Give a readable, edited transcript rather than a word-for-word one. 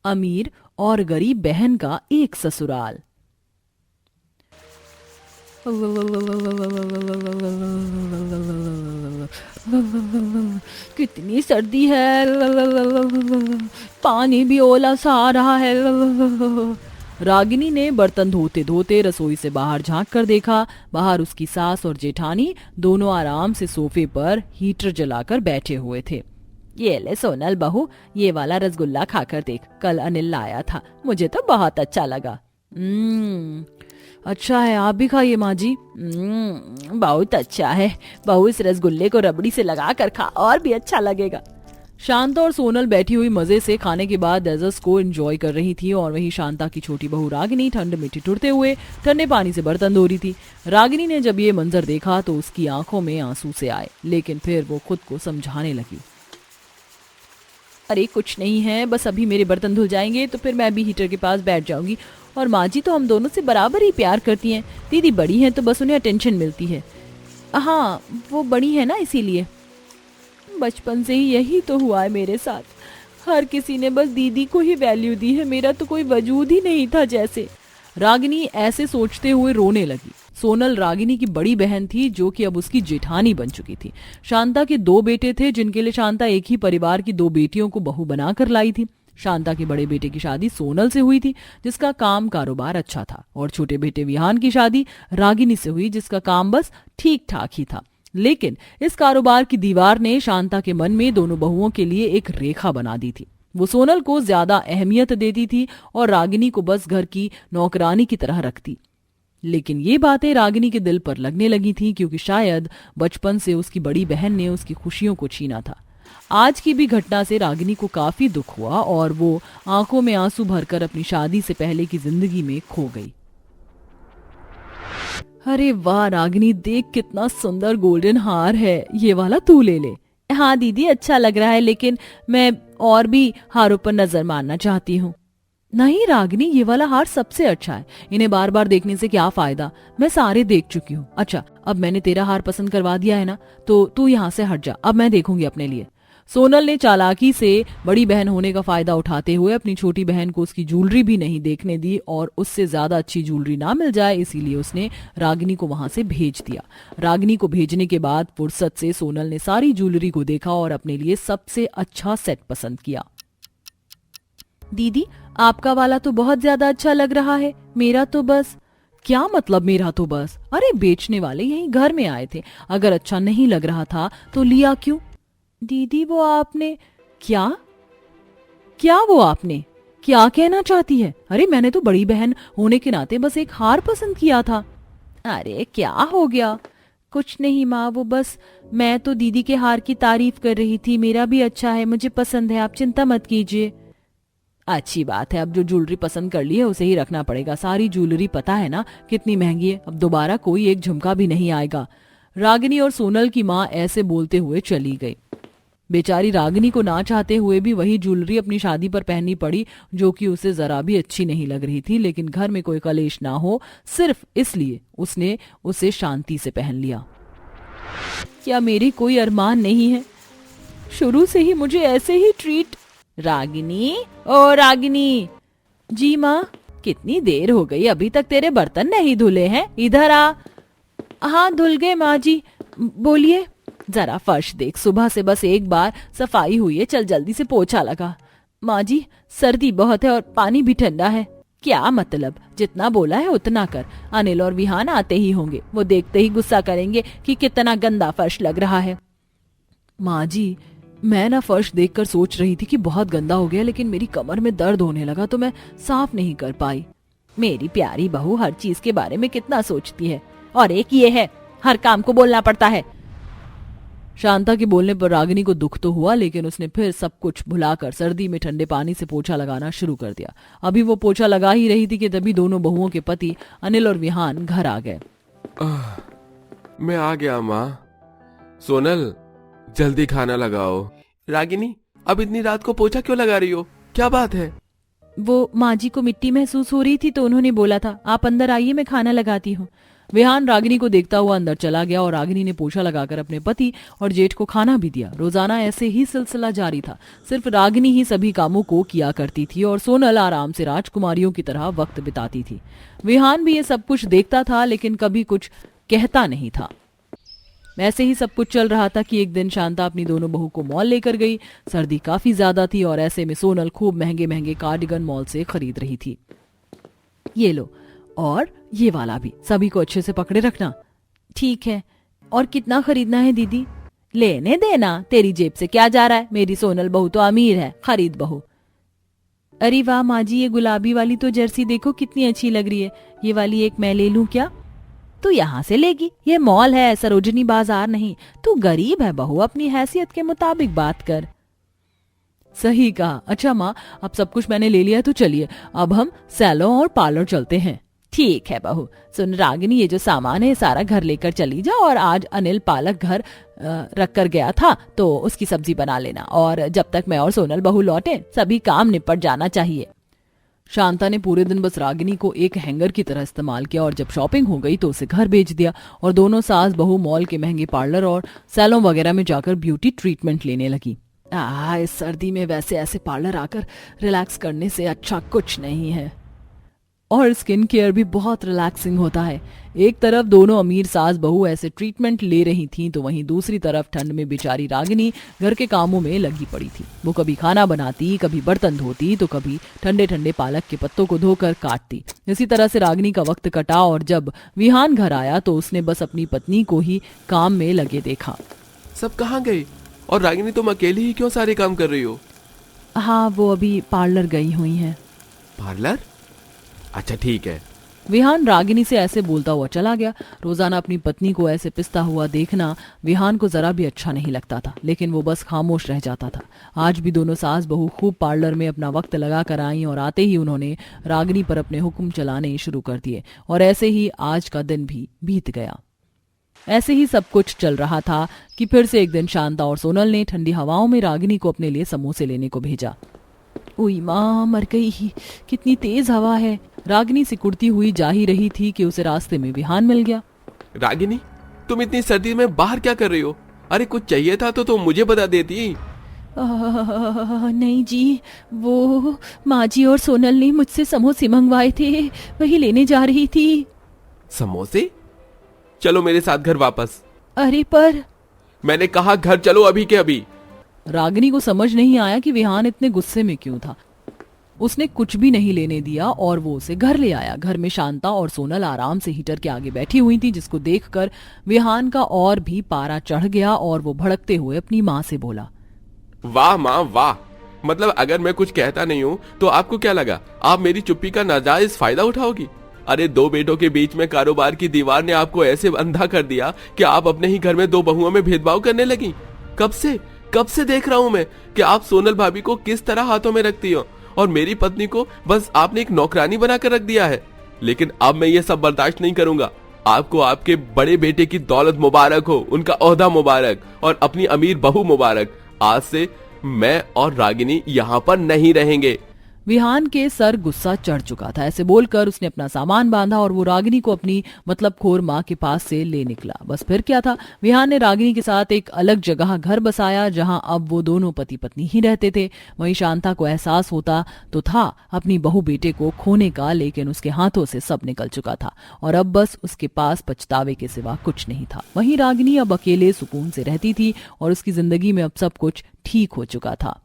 अमीर और गरीब बहन का एक ससुराल। कितनी सर्दी है, पानी भी ओला सा आ रहा है। रागिनी ने बर्तन धोते धोते रसोई से बाहर झांक कर देखा। बाहर उसकी सास और जेठानी दोनों आराम से सोफे पर हीटर जलाकर बैठे हुए थे। ये ले सोनल बहू, ये वाला रसगुल्ला खाकर देख, कल अनिल लाया था, मुझे तो बहुत अच्छा लगा। अच्छा है, आप भी खाइए माँ जी। बहुत अच्छा है बहू, इस रसगुल्ले को रबड़ी से लगा कर खा, और भी अच्छा लगेगा। शांता और सोनल बैठी हुई मजे से खाने के बाद डेजर्ट्स को एंजॉय कर रही थी और वहीं शांता की छोटी बहू रागिनी ठंड में ठिठुरते हुए ठंडे पानी से बर्तन धो रही थी। रागिनी ने जब ये मंजर देखा तो उसकी आंखों में आंसू से आए, लेकिन फिर वो खुद को समझाने लगी। अरे कुछ नहीं है, बस अभी मेरे बर्तन धुल जाएंगे तो फिर मैं भी हीटर के पास बैठ जाऊंगी। और माँ जी तो हम दोनों से बराबर ही प्यार करती हैं। दीदी बड़ी हैं तो बस उन्हें अटेंशन मिलती है। हाँ, वो बड़ी है ना, इसीलिए। बचपन से ही यही तो हुआ है मेरे साथ। हर किसी ने बस दीदी को ही वैल्यू दी है, मेरा तो कोई वजूद ही नहीं था जैसे। रागिनी ऐसे सोचते हुए रोने लगी। सोनल रागिनी की बड़ी बहन थी जो कि अब उसकी जेठानी बन चुकी थी। शांता के दो बेटे थे जिनके लिए शांता एक ही परिवार की दो बेटियों को बहू बनाकर लाई थी। शांता के बड़े बेटे की शादी सोनल से हुई थी जिसका काम कारोबार अच्छा था, और छोटे बेटे विहान की शादी रागिनी से हुई जिसका काम बस ठीक ठाक ही था। लेकिन इस कारोबार की दीवार ने शांता के मन में दोनों बहुओं के लिए एक रेखा बना दी थी। वो सोनल को ज्यादा अहमियत देती थी और रागिनी को बस घर की नौकरानी की तरह रखती। लेकिन ये बातें रागिनी के दिल पर लगने लगी थी क्योंकि शायद बचपन से उसकी बड़ी बहन ने उसकी खुशियों को छीना था। आज की भी घटना से रागिनी को काफी दुख हुआ और वो आंखों में आंसू भरकर अपनी शादी से पहले की जिंदगी में खो गई। अरे वाह रागिनी, देख कितना सुंदर गोल्डन हार है, ये वाला तू ले ले। हाँ दीदी, अच्छा लग रहा है, लेकिन मैं और भी हारों पर नजर मारना चाहती हूँ। नहीं रागिनी, ये वाला हार सबसे अच्छा है, इन्हें बार बार देखने से क्या फायदा, मैं सारे देख चुकी हूँ। अच्छा, अब मैंने तेरा हार पसंद करवा दिया है ना, तो तू यहाँ से हट जा, अब मैं देखूंगी अपने लिए। सोनल ने चालाकी से बड़ी बहन होने का फायदा उठाते हुए अपनी छोटी बहन को उसकी ज्वेलरी भी नहीं देखने दी, और उससे ज्यादा अच्छी ज्वेलरी ना मिल जाए इसीलिए उसने रागिनी को वहां से भेज दिया। रागिनी को भेजने के बाद फुर्सत से सोनल ने सारी ज्वेलरी को देखा और अपने लिए सबसे अच्छा सेट पसंद किया। दीदी, आपका वाला तो बहुत ज्यादा अच्छा लग रहा है, मेरा तो बस। क्या मतलब मेरा तो बस? अरे बेचने वाले यहीं घर में आए थे, अगर अच्छा नहीं लग रहा था तो लिया क्यों? दीदी वो आपने क्या क्या वो आपने क्या कहना चाहती है? अरे मैंने तो बड़ी बहन होने के नाते बस एक हार पसंद किया था। अरे क्या हो गया? कुछ नहीं माँ, वो बस मैं तो दीदी के हार की तारीफ कर रही थी, मेरा भी अच्छा है, मुझे पसंद है, आप चिंता मत कीजिए। अच्छी बात है, अब जो ज्वेलरी पसंद कर ली है उसे ही रखना पड़ेगा, सारी ज्वेलरी पता है ना कितनी महंगी है, अब दोबारा कोई एक झुमका भी नहीं आएगा। रागिनी और सोनल की माँ ऐसे बोलते हुए चली गई। बेचारी रागिनी को ना चाहते हुए भी वही ज्वेलरी अपनी शादी पर पहननी पड़ी जो कि उसे जरा भी अच्छी नहीं लग रही थी, लेकिन घर में कोई कलेश ना हो सिर्फ इसलिए उसने उसे शांति से पहन लिया। क्या मेरी कोई अरमान नहीं है? शुरू से ही मुझे ऐसे ही ट्रीट। रागिनी, ओ रागिनी। जी माँ। कितनी देर हो गई, अभी तक तेरे बर्तन नहीं धुले हैं, इधर आ। हाँ धुल गए माँ जी, बोलिए। जरा फर्श देख, सुबह से बस एक बार सफाई हुई है, चल जल्दी से पोछा लगा। माँ जी सर्दी बहुत है और पानी भी ठंडा है। क्या मतलब, जितना बोला है उतना कर, अनिल और विहान आते ही होंगे, वो देखते ही गुस्सा करेंगे कि कितना गंदा फर्श लग रहा है। माँ जी मैं ना फर्श देखकर सोच रही थी कि बहुत गंदा हो गया, लेकिन मेरी कमर में दर्द होने लगा तो मैं साफ नहीं कर पाई। मेरी प्यारी बहू हर चीज के बारे में कितना सोचती है, और एक ये है हर काम को बोलना पड़ता है। शांता के बोलने पर रागिनी को दुख तो हुआ, लेकिन उसने फिर सब कुछ भुलाकर सर्दी में ठंडे पानी से पोछा लगाना शुरू कर दिया। अभी वो पोछा लगा ही रही थी कि तभी दोनों बहुओं के पति अनिल और विहान घर आ गए। मैं आ गया माँ। सोनल जल्दी खाना लगाओ। रागिनी अब इतनी रात को पोछा क्यों लगा रही हो, क्या बात है? वो माँ जी को मिट्टी महसूस हो रही थी तो उन्होंने बोला था आप अंदर आइए, मैं खाना लगाती हूँ। विहान रागिनी को देखता हुआ अंदर चला गया और रागिनी ने पोछा लगाकर अपने पति और जेठ को खाना भी दिया। रोजाना ऐसे ही सिलसिला जारी था। सिर्फ रागिनी ही सभी कामों को किया करती थी और सोनल आराम से राजकुमारियों की तरह वक्त बिताती थी। विहान भी ये सब कुछ देखता था लेकिन कभी कुछ कहता नहीं था। ऐसे ही सब कुछ चल रहा था कि एक दिन शांता अपनी दोनों बहू को मॉल लेकर गई। सर्दी काफी ज्यादा थी और ऐसे में सोनल खूब महंगे महंगे कार्डिगन मॉल से खरीद रही थी। ये लो, और ये वाला भी, सभी को अच्छे से पकड़े रखना। ठीक है। और कितना खरीदना है दीदी? लेने देना, तेरी जेब से क्या जा रहा है? मेरी सोनल बहू तो अमीर है, खरीद बहू। अरे वाह माँ जी, ये गुलाबी वाली तो जर्सी देखो कितनी अच्छी लग रही है। ये वाली एक मैं ले लूं क्या? तू यहाँ से लेगी, ये मॉल है, सरोजनी बाजार नहीं। तू गरीब है बहू, अपनी हैसियत के मुताबिक बात कर। सही कहा। अच्छा माँ, अब सब कुछ मैंने ले लिया तो चलिए अब हम सैलून और पार्लर चलते हैं। ठीक है बहू। सुन रागिनी, ये जो सामान है सारा घर लेकर चली जा और आज अनिल पालक घर रख कर गया था तो उसकी सब्जी बना लेना, और जब तक मैं और सोनल बहू लौटे सभी काम निपट जाना चाहिए। शांता ने पूरे दिन बस रागिनी को एक हैंगर की तरह इस्तेमाल किया और जब शॉपिंग हो गई तो उसे घर भेज दिया और दोनों सास बहू मॉल के महंगे पार्लर और सैलून वगैरह में जाकर ब्यूटी ट्रीटमेंट लेने लगी। इस सर्दी में वैसे ऐसे पार्लर आकर रिलैक्स करने से अच्छा कुछ नहीं है। और स्किन केयर भी बहुत रिलैक्सिंग होता है। एक तरफ दोनों अमीर सास बहू ऐसे ट्रीटमेंट ले रही थीं तो वहीं दूसरी तरफ ठंड में बेचारी रागिनी घर के कामों में लगी पड़ी थी। वो कभी खाना बनाती, कभी बर्तन धोती, तो कभी ठंडे ठंडे पालक के पत्तों को धोकर काटती। इसी तरह से रागिनी का वक्त कटा और जब विहान घर आया तो उसने बस अपनी पत्नी को ही काम में लगे देखा। सब कहाँ गए? और रागिनी, तुम अकेली ही क्यों सारे काम कर रही हो? हाँ, वो अभी पार्लर गई हुई हैं। पार्लर? अच्छा ठीक है। विहान रागिनी से ऐसे बोलता हुआ चला गया। रोजाना अपनी पत्नी को ऐसे पिसता हुआ देखना विहान को जरा भी अच्छा नहीं लगता था, लेकिन वो बस खामोश रह जाता था। आज भी दोनों सास बहू खूब पार्लर में अपना वक्त लगा कर आई और आते ही उन्होंने रागिनी पर अपने हुक्म चलाने शुरू कर दिए और ऐसे ही आज का दिन भी बीत गया। ऐसे ही सब कुछ चल रहा था कि फिर से एक दिन शांता और सोनल ने ठंडी हवाओं में रागिनी को अपने लिए समोसे लेने को भेजा। उई माँ, मर गई, कितनी तेज हवा है। रागिनी सिकुड़ती हुई जा ही रही थी कि उसे रास्ते में विहान मिल गया। रागिनी, तुम इतनी सर्दी में बाहर क्या कर रही हो? अरे कुछ चाहिए था तो तुम मुझे बता देती। नहीं जी, वो माँ जी और सोनल ने मुझसे समोसे मंगवाए थे, वही लेने जा रही थी। समोसे? चलो मेरे साथ घर वापस। अरे पर मैंने कहा घर चलो अभी के अभी। रागिनी को समझ नहीं आया कि विहान इतने गुस्से में क्यों था। उसने कुछ भी नहीं लेने दिया और वो उसे घर ले आया। घर में शांता और सोनल आराम से हीटर के आगे बैठी हुई थी, जिसको देखकर विहान का और भी पारा चढ़ गया और वो भड़कते हुए अपनी माँ से बोला, वाह माँ वाह, मतलब अगर मैं कुछ कहता नहीं हूँ तो आपको क्या लगा आप मेरी चुप्पी का नाजायज फायदा उठाओगी? अरे दो बेटों के बीच में कारोबार की दीवार ने आपको ऐसे अंधा कर दिया कि आप अपने ही घर में दो बहुओं में भेदभाव करने लगी। कब से देख रहा हूं मैं कि आप सोनल भाभी को किस तरह हाथों में रखती हो और मेरी पत्नी को बस आपने एक नौकरानी बनाकर रख दिया है। लेकिन अब मैं ये सब बर्दाश्त नहीं करूंगा। आपको आपके बड़े बेटे की दौलत मुबारक हो, उनका ओहदा मुबारक और अपनी अमीर बहू मुबारक। आज से मैं और रागिनी यहाँ पर नहीं रहेंगे। विहान के सर गुस्सा चढ़ चुका था। ऐसे बोलकर उसने अपना सामान बांधा और वो रागिनी को अपनी मतलब खोर माँ के पास से ले निकला। बस फिर क्या था, विहान ने रागिनी के साथ एक अलग जगह घर बसाया जहां अब वो दोनों पति पत्नी ही रहते थे। वहीं शांता को एहसास होता तो था अपनी बहू बेटे को खोने का, लेकिन उसके हाथों से सब निकल चुका था और अब बस उसके पास पछतावे के सिवा कुछ नहीं था। वहीं रागिनी अब अकेले सुकून से रहती थी और उसकी जिंदगी में अब सब कुछ ठीक हो चुका था।